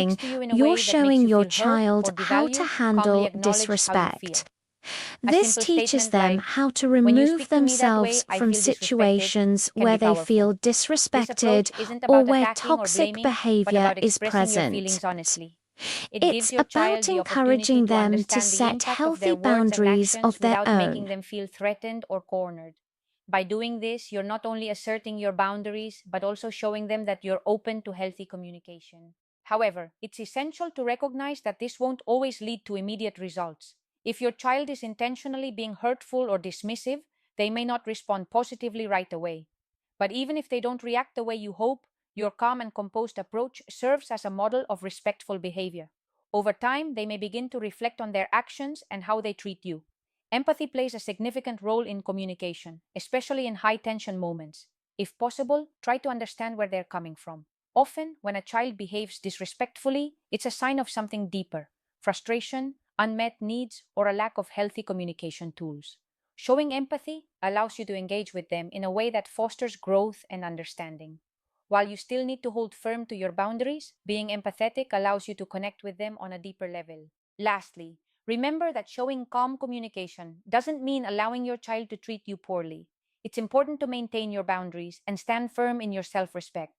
saying, you're showing your child how to handle disrespect. This teaches them how to remove themselves from situations where they feel disrespected or where toxic behavior is present. It's about encouraging them to set healthy boundaries of their without making own. them feel threatened or cornered. By doing this, you're not only asserting your boundaries, but also showing them that you're open to healthy communication. However, it's essential to recognize that this won't always lead to immediate results. If your child is intentionally being hurtful or dismissive, they may not respond positively right away. But even if they don't react the way you hope, your calm and composed approach serves as a model of respectful behavior. Over time, they may begin to reflect on their actions and how they treat you. Empathy plays a significant role in communication, especially in high tension moments. If possible, try to understand where they're coming from. Often, when a child behaves disrespectfully, it's a sign of something deeper: frustration, unmet needs, or a lack of healthy communication tools. Showing empathy allows you to engage with them in a way that fosters growth and understanding. While you still need to hold firm to your boundaries, being empathetic allows you to connect with them on a deeper level. Lastly, remember that showing calm communication doesn't mean allowing your child to treat you poorly. It's important to maintain your boundaries and stand firm in your self respect.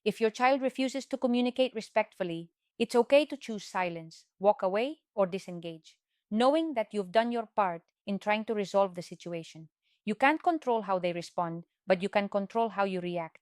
If your child refuses to communicate respectfully, it's okay to choose silence, walk away, or disengage, knowing that you've done your part in trying to resolve the situation. You can't control how they respond, but you can control how you react.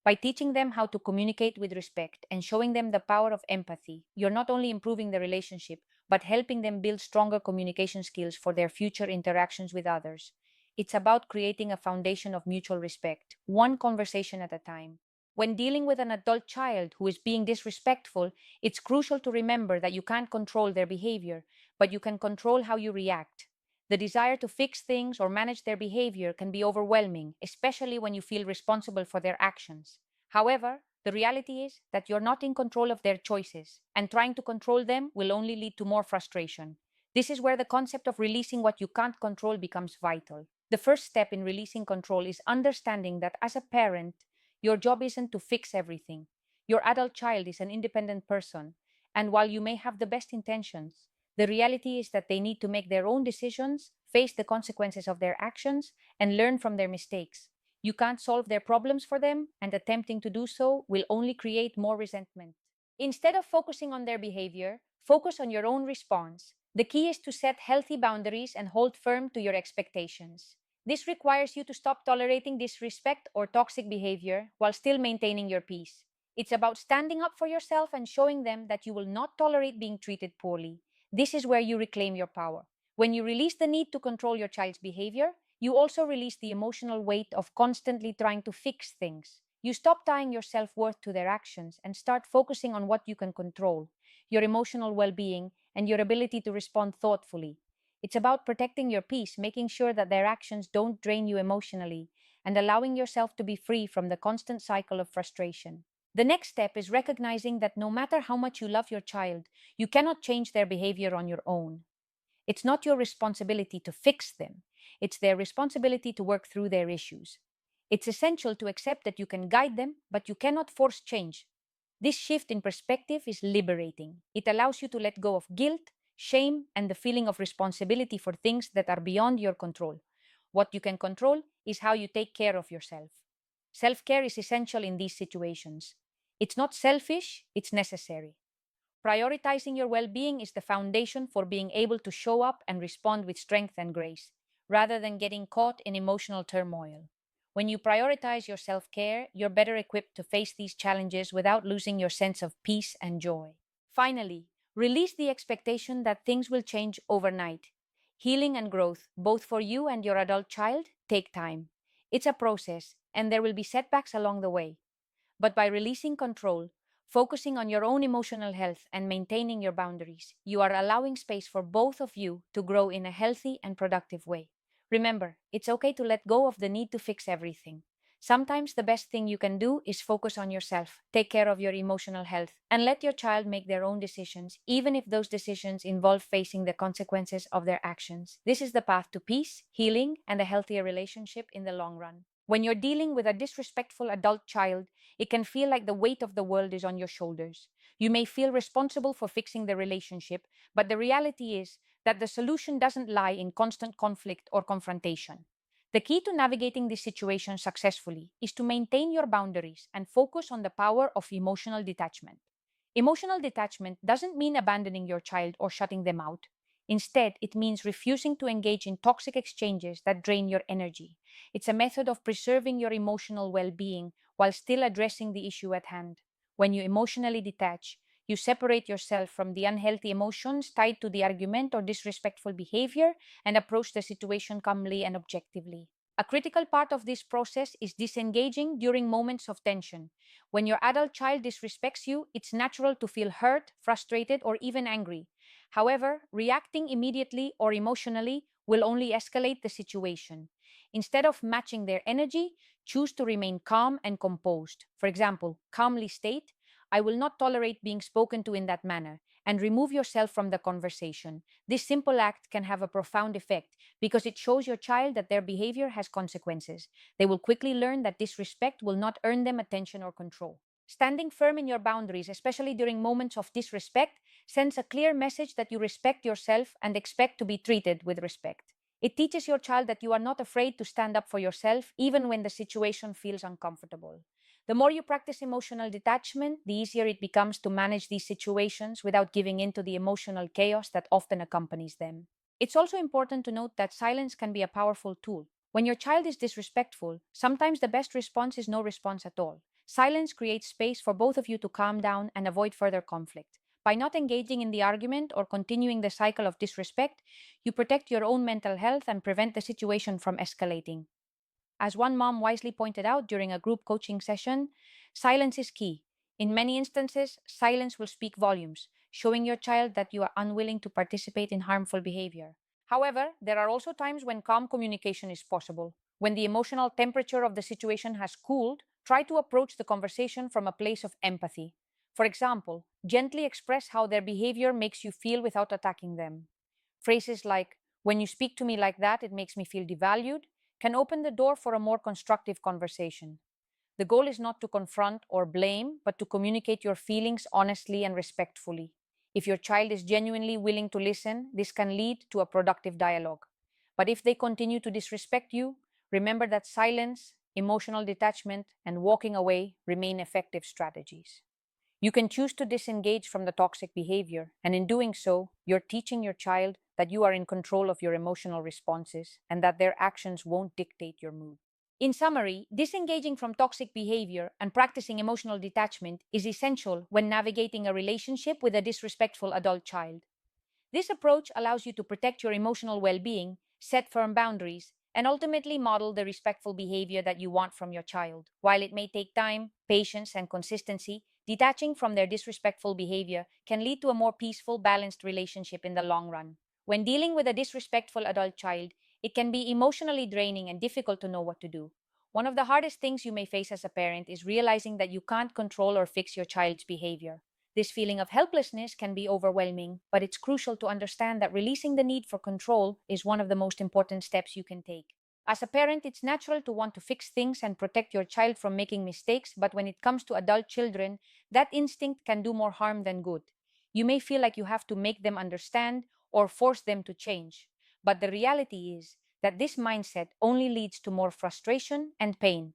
By teaching them how to communicate with respect and showing them the power of empathy, you're not only improving the relationship, but helping them build stronger communication skills for their future interactions with others. It's about creating a foundation of mutual respect, one conversation at a time. When dealing with an adult child who is being disrespectful, it's crucial to remember that you can't control their behavior, but you can control how you react. The desire to fix things or manage their behavior can be overwhelming, especially when you feel responsible for their actions. However, the reality is that you're not in control of their choices, and trying to control them will only lead to more frustration. This is where the concept of releasing what you can't control becomes vital. The first step in releasing control is understanding that as a parent, your job isn't to fix everything. Your adult child is an independent person, and while you may have the best intentions, the reality is that they need to make their own decisions, face the consequences of their actions, and learn from their mistakes. You can't solve their problems for them, and attempting to do so will only create more resentment. Instead of focusing on their behavior, focus on your own response. The key is to set healthy boundaries and hold firm to your expectations. This requires you to stop tolerating disrespect or toxic behavior while still maintaining your peace. It's about standing up for yourself and showing them that you will not tolerate being treated poorly. This is where you reclaim your power. When you release the need to control your child's behavior, you also release the emotional weight of constantly trying to fix things. You stop tying your self worth to their actions and start focusing on what you can control: your emotional well being and your ability to respond thoughtfully. It's about protecting your peace, making sure that their actions don't drain you emotionally, and allowing yourself to be free from the constant cycle of frustration. The next step is recognizing that no matter how much you love your child, you cannot change their behavior on your own. It's not your responsibility to fix them, it's their responsibility to work through their issues. It's essential to accept that you can guide them, but you cannot force change. This shift in perspective is liberating. It allows you to let go of guilt, shame, and the feeling of responsibility for things that are beyond your control. What you can control is how you take care of yourself. Self care is essential in these situations. It's not selfish, it's necessary. Prioritizing your well being is the foundation for being able to show up and respond with strength and grace, rather than getting caught in emotional turmoil. When you prioritize your self care, you're better equipped to face these challenges without losing your sense of peace and joy. Finally, release the expectation that things will change overnight. Healing and growth, both for you and your adult child, take time. It's a process, and there will be setbacks along the way. But by releasing control, focusing on your own emotional health, and maintaining your boundaries, you are allowing space for both of you to grow in a healthy and productive way. Remember, it's okay to let go of the need to fix everything. Sometimes the best thing you can do is focus on yourself, take care of your emotional health, and let your child make their own decisions, even if those decisions involve facing the consequences of their actions. This is the path to peace, healing, and a healthier relationship in the long run. When you're dealing with a disrespectful adult child, it can feel like the weight of the world is on your shoulders. You may feel responsible for fixing the relationship, but the reality is that the solution doesn't lie in constant conflict or confrontation. The key to navigating this situation successfully is to maintain your boundaries and focus on the power of emotional detachment. Emotional detachment doesn't mean abandoning your child or shutting them out. Instead, it means refusing to engage in toxic exchanges that drain your energy. It's a method of preserving your emotional well being while still addressing the issue at hand. When you emotionally detach, you separate yourself from the unhealthy emotions tied to the argument or disrespectful behavior and approach the situation calmly and objectively. A critical part of this process is disengaging during moments of tension. When your adult child disrespects you, it's natural to feel hurt, frustrated, or even angry. However, reacting immediately or emotionally will only escalate the situation. Instead of matching their energy, choose to remain calm and composed. For example, calmly state, I will not tolerate being spoken to in that manner, and remove yourself from the conversation. This simple act can have a profound effect because it shows your child that their behavior has consequences. They will quickly learn that disrespect will not earn them attention or control. Standing firm in your boundaries, especially during moments of disrespect, sends a clear message that you respect yourself and expect to be treated with respect. It teaches your child that you are not afraid to stand up for yourself, even when the situation feels uncomfortable. The more you practice emotional detachment, the easier it becomes to manage these situations without giving in to the emotional chaos that often accompanies them. It's also important to note that silence can be a powerful tool. When your child is disrespectful, sometimes the best response is no response at all. Silence creates space for both of you to calm down and avoid further conflict. By not engaging in the argument or continuing the cycle of disrespect, you protect your own mental health and prevent the situation from escalating. As one mom wisely pointed out during a group coaching session, silence is key. In many instances, silence will speak volumes, showing your child that you are unwilling to participate in harmful behavior. However, there are also times when calm communication is possible. When the emotional temperature of the situation has cooled, try to approach the conversation from a place of empathy. For example, gently express how their behavior makes you feel without attacking them. Phrases like, when you speak to me like that, it makes me feel devalued, can open the door for a more constructive conversation. The goal is not to confront or blame, but to communicate your feelings honestly and respectfully. If your child is genuinely willing to listen, this can lead to a productive dialogue. But if they continue to disrespect you, remember that silence, emotional detachment, and walking away remain effective strategies. You can choose to disengage from the toxic behavior, and in doing so, you're teaching your child that you are in control of your emotional responses and that their actions won't dictate your mood. In summary, disengaging from toxic behavior and practicing emotional detachment is essential when navigating a relationship with a disrespectful adult child. This approach allows you to protect your emotional well being, set firm boundaries, and ultimately model the respectful behavior that you want from your child. While it may take time, patience, and consistency, detaching from their disrespectful behavior can lead to a more peaceful, balanced relationship in the long run. When dealing with a disrespectful adult child, it can be emotionally draining and difficult to know what to do. One of the hardest things you may face as a parent is realizing that you can't control or fix your child's behavior. This feeling of helplessness can be overwhelming, but it's crucial to understand that releasing the need for control is one of the most important steps you can take. As a parent, it's natural to want to fix things and protect your child from making mistakes, but when it comes to adult children, that instinct can do more harm than good. You may feel like you have to make them understand or force them to change, but the reality is that this mindset only leads to more frustration and pain.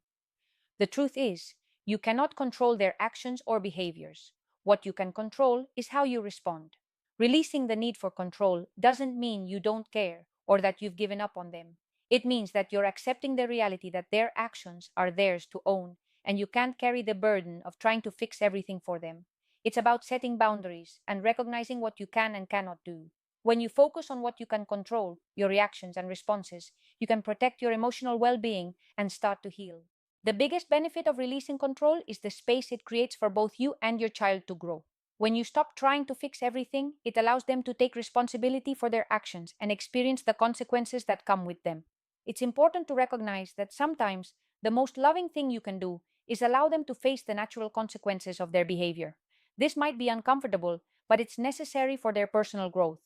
The truth is, you cannot control their actions or behaviors. What you can control is how you respond. Releasing the need for control doesn't mean you don't care or that you've given up on them. It means that you're accepting the reality that their actions are theirs to own and you can't carry the burden of trying to fix everything for them. It's about setting boundaries and recognizing what you can and cannot do. When you focus on what you can control, your reactions and responses, you can protect your emotional well being and start to heal. The biggest benefit of releasing control is the space it creates for both you and your child to grow. When you stop trying to fix everything, it allows them to take responsibility for their actions and experience the consequences that come with them. It's important to recognize that sometimes the most loving thing you can do is allow them to face the natural consequences of their behavior. This might be uncomfortable, but it's necessary for their personal growth.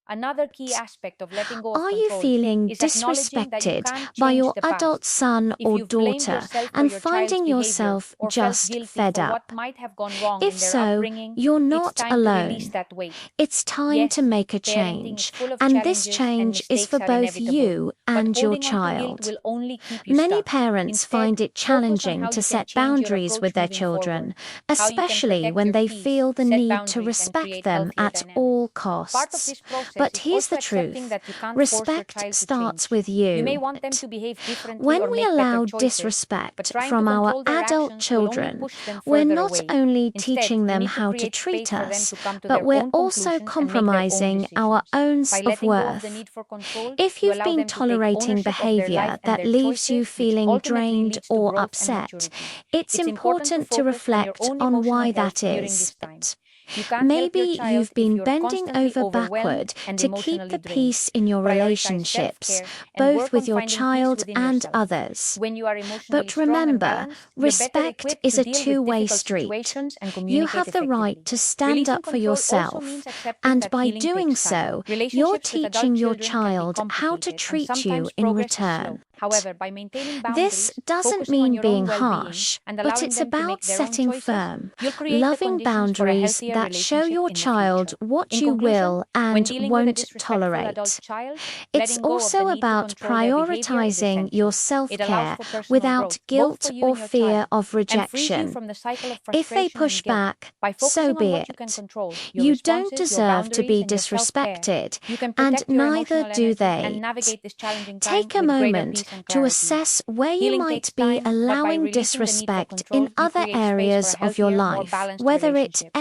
Another key aspect of letting go of Are you control feeling is acknowledging that you disrespected can't by change your the adult past. son If or you've blamed daughter yourself for and your child's finding behavior yourself or felt just guilty fed for what up? might have gone wrong If in their so, upbringing, you're it's not time to release alone. that weight. It's time to Yes, make a parenting is change, full of and this challenges and change is for mistakes are both inevitable, you but and your holding on to guilt child. will only keep you Many stuck. parents Instead, find it focus on challenging how to you can set change your boundaries with approach their moving children, forward, how you can especially protect when your they peace, feel the set need to boundaries, and respect create them healthier at dynamics. all Part of costs. this process But is here's also the accepting truth. that you can't force your Respect child to starts change. with You may you. want them to behave differently When or we make better allow choices, but disrespect trying to from our control their adult actions will only children, push them we're further not away. only Instead, teaching you them need to how to create space treat for them us, to come to but their we're own also conclusions and make their own compromising our decisions. own By letting go of the self-worth. need for control, If you you've allow been them to take tolerating ownership of their life behavior and that their leaves you choices, which feeling ultimately drained leads to or growth and upset, maturity. it's It's important to important to focus on your reflect own on emotional why health that during is. this time. You can't help your Maybe child you've if been you're bending constantly over overwhelmed backward and to keep emotionally the drained. peace in your Prioritize relationships, self-care and both work on with your finding peace child within and yourself. others. When you are emotionally But strong and remember, balanced, you're better respect equipped is to a deal with two-way difficult street. situations and You communicate have the right effectively. to stand Releasing up for control also yourself, means accepting and that by healing doing takes time. so, you're Relationships with adult teaching your children can be child how to complicated, and treat you sometimes in progress is slow. return. However, by maintaining This boundaries, doesn't focusing on mean your own being well being, harsh, and but allowing it's them to about make their own setting choices, firm, you'll create the loving conditions for a boundaries healthier that show relationship your in the child future. what In you conclusion, will when and dealing with a won't disrespectful adult tolerate. child, It's letting go of the also need to about control their behavior is prioritizing your essential. It allows self-care for personal without growth, both for guilt you or and your fear child, of and frees you rejection. from the cycle of If they frustration push and guilt. back, By so focusing on be what you can it. control, your You don't responses, your deserve to boundaries, be and your self care, disrespected, you can and protect your neither emotional do energy and they. navigate this challenging time Take a with greater moment peace and to clarity. assess where you Healing might takes be time, but by allowing releasing the need for disrespect in control, you other create space for areas a of your healthier, more life, balanced whether it's relationship.